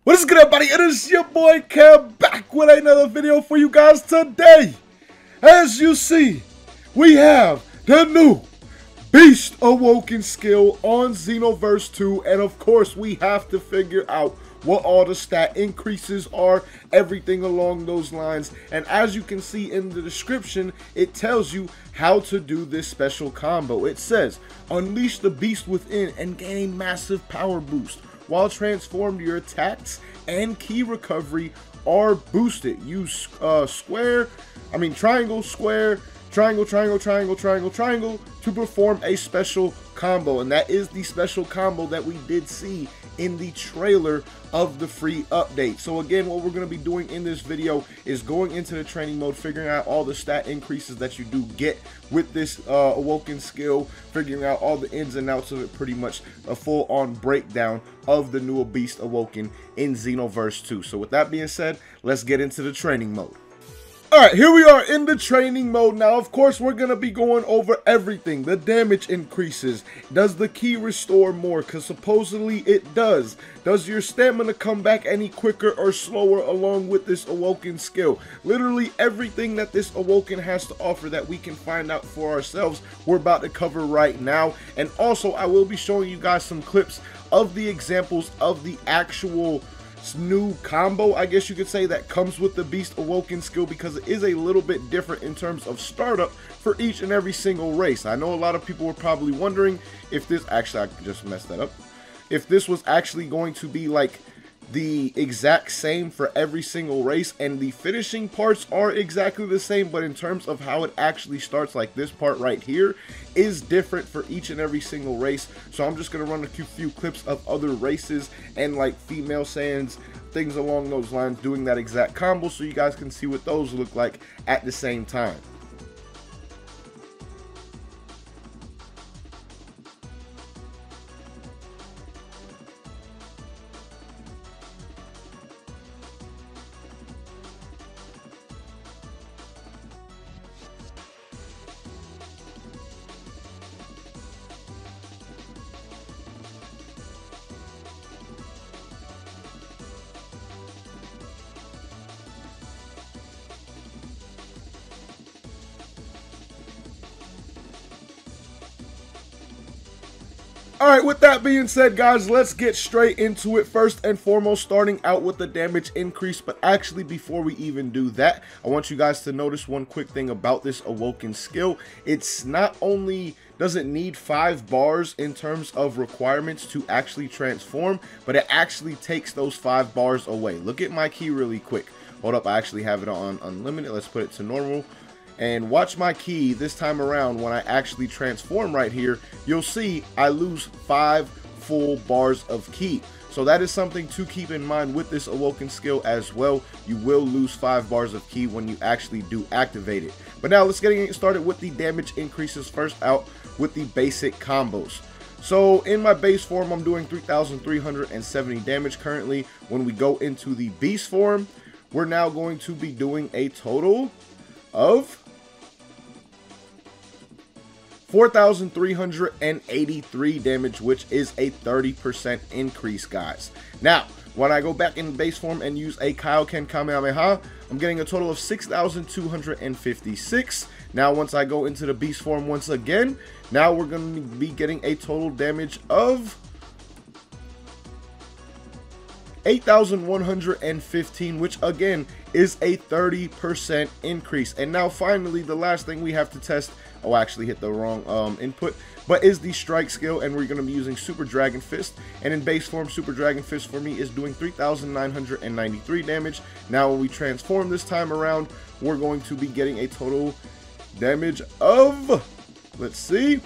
What is good, everybody? It is your boy Kev back with another video for you guys today. As you see, we have the new Beast Awoken Skill on Xenoverse 2, and of course we have to figure out what all the stat increases are, everything along those lines. And as you can see in the description, it tells you how to do this special combo. It says, unleash the beast within and gain a massive power boost. While transformed, your attacks and key recovery are boosted. Use triangle, square, triangle, triangle, triangle, triangle, triangle to perform a special combo. And that is the special combo that we did see in the trailer of the free update. So again, what we're going to be doing in this video is going into the training mode, figuring out all the stat increases that you do get with this Awoken skill, figuring out all the ins and outs of it, pretty much a full-on breakdown of the new Beast Awoken in Xenoverse 2. So with that being said, let's get into the training mode. Alright, here we are in the training mode now. Of course, we're going to be going over everything. The damage increases. Does the key restore more? Because supposedly it does. Does your stamina come back any quicker or slower along with this Awoken skill? Literally everything that this Awoken has to offer that we can find out for ourselves, we're about to cover right now. And also, I will be showing you guys some clips of the examples of the actual new combo, I guess you could say, that comes with the Beast Awoken skill, because it is a little bit different in terms of startup for each and every single race. I know a lot of people were probably wondering if this, actually I just messed that up, if this was actually going to be like the exact same for every single race, and the finishing parts are exactly the same, but in terms of how it actually starts, like this part right here is different for each and every single race. So I'm just going to run a few clips of other races and like female Saiyans, things along those lines, doing that exact combo, so you guys can see what those look like at the same time. Alright, with that being said, guys, let's get straight into it. First and foremost, starting out with the damage increase. But actually, before we even do that, I want you guys to notice one quick thing about this Awoken skill. It's not only doesn't need 5 bars in terms of requirements to actually transform, but it actually takes those 5 bars away. Look at my key really quick. Hold up, I actually have it on unlimited. Let's put it to normal. And watch my key this time around. When I actually transform right here, you'll see I lose 5 full bars of key. So that is something to keep in mind with this Awoken skill as well. You will lose 5 bars of key when you actually do activate it. But now let's get started with the damage increases. First out with the basic combos. So in my base form, I'm doing 3,370 damage currently. When we go into the beast form, we're now going to be doing a total of 4,383 damage, which is a 30% increase, guys. Now, when I go back in base form and use a Kaioken Kamehameha, I'm getting a total of 6,256. Now, once I go into the beast form once again, now we're going to be getting a total damage of 8,115, which again is a 30% increase. And now finally, the last thing we have to test, oh, I actually hit the wrong input, but is the strike skill, and we're going to be using Super Dragon Fist. And in base form, Super Dragon Fist for me is doing 3,993 damage. Now when we transform this time around, we're going to be getting a total damage of, let's see,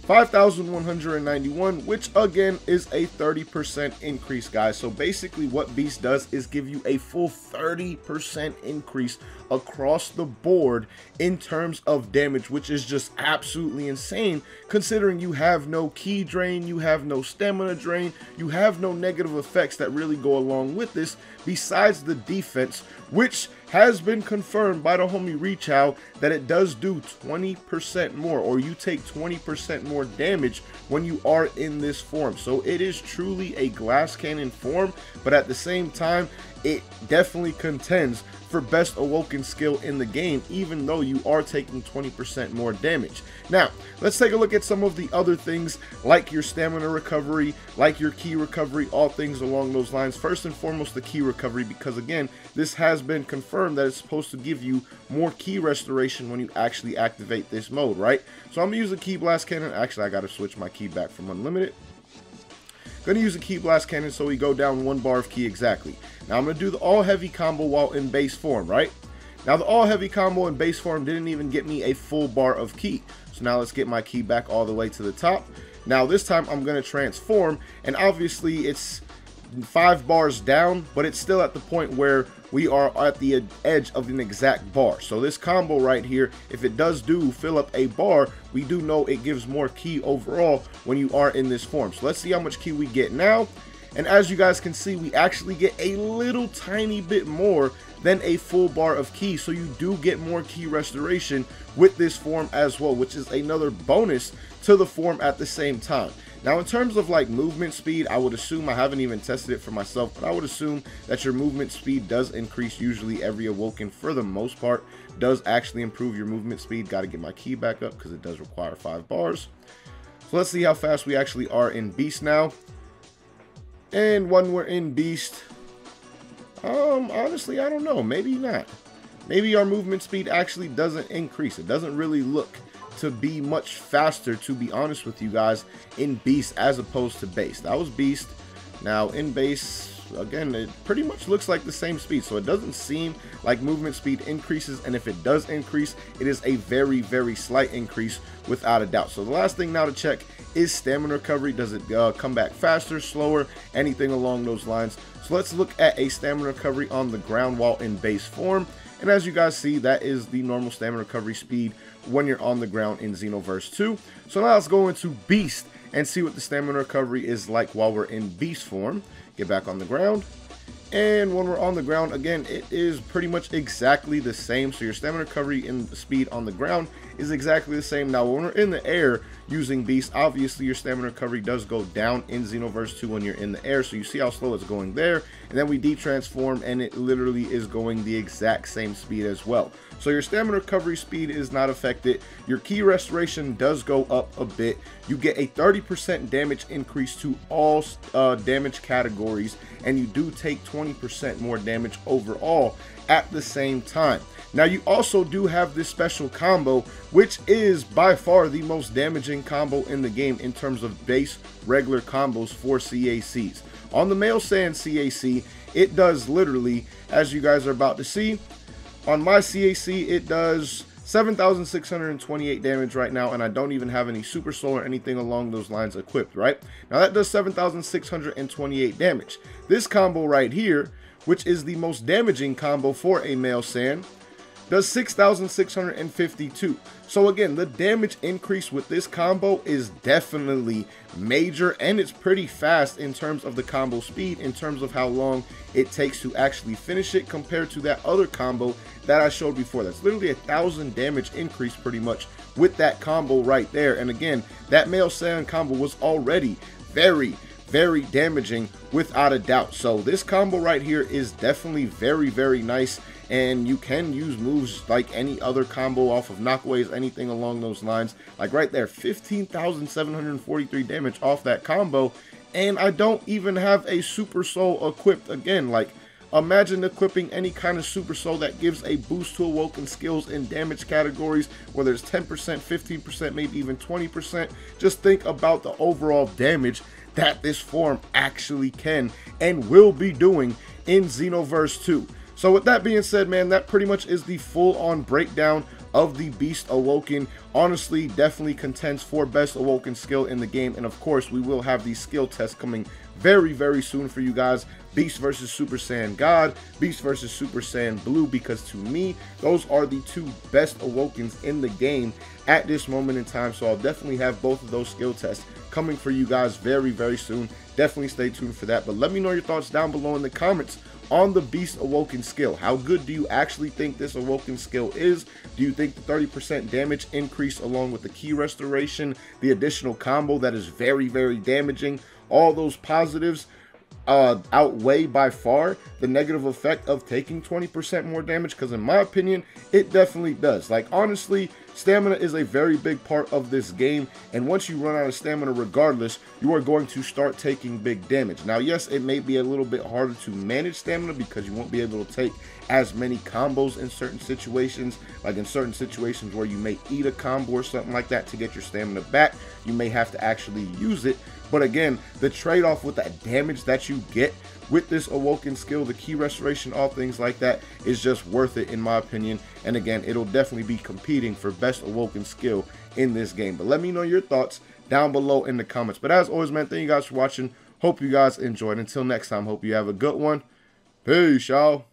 5,191, which again is a 30% increase, guys. So basically what Beast does is give you a full 30% increase across the board in terms of damage, which is just absolutely insane, considering you have no key drain, you have no stamina drain, you have no negative effects that really go along with this besides the defense, which has been confirmed by the homie Rechow that it does do 20% more, or you take 20% more damage when you are in this form. So it is truly a glass cannon form, but at the same time, it definitely contends for best awoken skill in the game, even though you are taking 20% more damage. Now, let's take a look at some of the other things, like your stamina recovery, like your ki recovery, all things along those lines. First and foremost, the ki recovery, because again, this has been confirmed that it's supposed to give you more ki restoration when you actually activate this mode, right? So I'm gonna use the ki blast cannon. Actually, I gotta switch my ki back from unlimited. Gonna use a ki blast cannon so we go down 1 bar of ki exactly. Now I'm gonna do the all heavy combo while in base form, right? Now the all heavy combo in base form didn't even get me a full bar of ki. So now let's get my ki back all the way to the top. Now this time I'm gonna transform, and obviously it's 5 bars down, but it's still at the point where we are at the edge of an exact bar. So this combo right here, if it does fill up a bar, we do know it gives more ki overall when you are in this form. So let's see how much ki we get now. And as you guys can see, we actually get a little tiny bit more than a full bar of ki. So you do get more ki restoration with this form as well, which is another bonus to the form at the same time. Now in terms of like movement speed, I would assume, I haven't even tested it for myself, but I would assume that your movement speed does increase. Usually every awoken, for the most part, does actually improve your movement speed. Got to get my ki back up because it does require 5 bars. So let's see how fast we actually are in Beast now. And when we're in Beast, honestly, I don't know, maybe not. Maybe our movement speed actually doesn't increase. It doesn't really look to be much faster, to be honest with you guys, in Beast as opposed to Base. That was Beast. Now in Base, again, it pretty much looks like the same speed, so it doesn't seem like movement speed increases, and if it does increase, it is a very, very slight increase without a doubt. So the last thing now to check is stamina recovery. Does it come back faster, slower, anything along those lines? So let's look at a stamina recovery on the ground while in base form. And as you guys see, that is the normal stamina recovery speed when you're on the ground in Xenoverse 2. So now let's go into Beast and see what the stamina recovery is like while we're in Beast form. Get back on the ground. And when we're on the ground, again, it is pretty much exactly the same. So your stamina recovery and speed on the ground is exactly the same. Now, when we're in the air using Beast, obviously your stamina recovery does go down in Xenoverse 2 when you're in the air. So you see how slow it's going there. And then we detransform, and it literally is going the exact same speed as well. So your stamina recovery speed is not affected. Your ki restoration does go up a bit. You get a 30% damage increase to all damage categories, and you do take 20% more damage overall at the same time. Now you also do have this special combo, which is by far the most damaging combo in the game in terms of base regular combos for CACs. On the male Saiyan CAC, it does literally, as you guys are about to see, on my CAC, it does 7,628 damage right now, and I don't even have any Super Soul or anything along those lines equipped, right? Now that does 7,628 damage. This combo right here, which is the most damaging combo for a male Saiyan, does 6,652. So again, the damage increase with this combo is definitely major, and it's pretty fast in terms of the combo speed, in terms of how long it takes to actually finish it compared to that other combo that I showed before. That's literally 1,000 damage increase pretty much with that combo right there. And again, that male Saiyan combo was already very, very damaging without a doubt. So this combo right here is definitely very, very nice, and you can use moves like any other combo off of knockways, anything along those lines. Like right there, 15,743 damage off that combo, and I don't even have a Super Soul equipped. Again, like, imagine equipping any kind of Super Soul that gives a boost to awoken skills in damage categories, whether it's 10%, 15%, maybe even 20%. Just think about the overall damage that this form actually can and will be doing in Xenoverse 2. So with that being said, man, that pretty much is the full-on breakdown of the Beast Awoken. Honestly, definitely contends for best awoken skill in the game, and of course we will have these skill tests coming very, very soon for you guys. Beast versus Super Saiyan God, Beast versus Super Saiyan Blue, because to me, those are the two best awokens in the game at this moment in time. So I'll definitely have both of those skill tests coming for you guys very, very soon. Definitely stay tuned for that. But let me know your thoughts down below in the comments on the Beast Awoken skill. How good do you actually think this Awoken skill is? Do you think the 30% damage increase along with the key restoration, the additional combo that is very, very damaging, all those positives outweigh by far the negative effect of taking 20% more damage? Because in my opinion, it definitely does. Like, honestly, stamina is a very big part of this game, and once you run out of stamina regardless, you are going to start taking big damage. Now, yes, it may be a little bit harder to manage stamina because you won't be able to take as many combos in certain situations. Like in certain situations where you may eat a combo or something like that to get your stamina back, you may have to actually use it. But again, the trade-off with that damage that you get with this Awoken skill, the key restoration, all things like that, is just worth it in my opinion. And again, it'll definitely be competing for best Awoken skill in this game. But let me know your thoughts down below in the comments. But as always, man, thank you guys for watching. Hope you guys enjoyed. Until next time, hope you have a good one. Peace, y'all.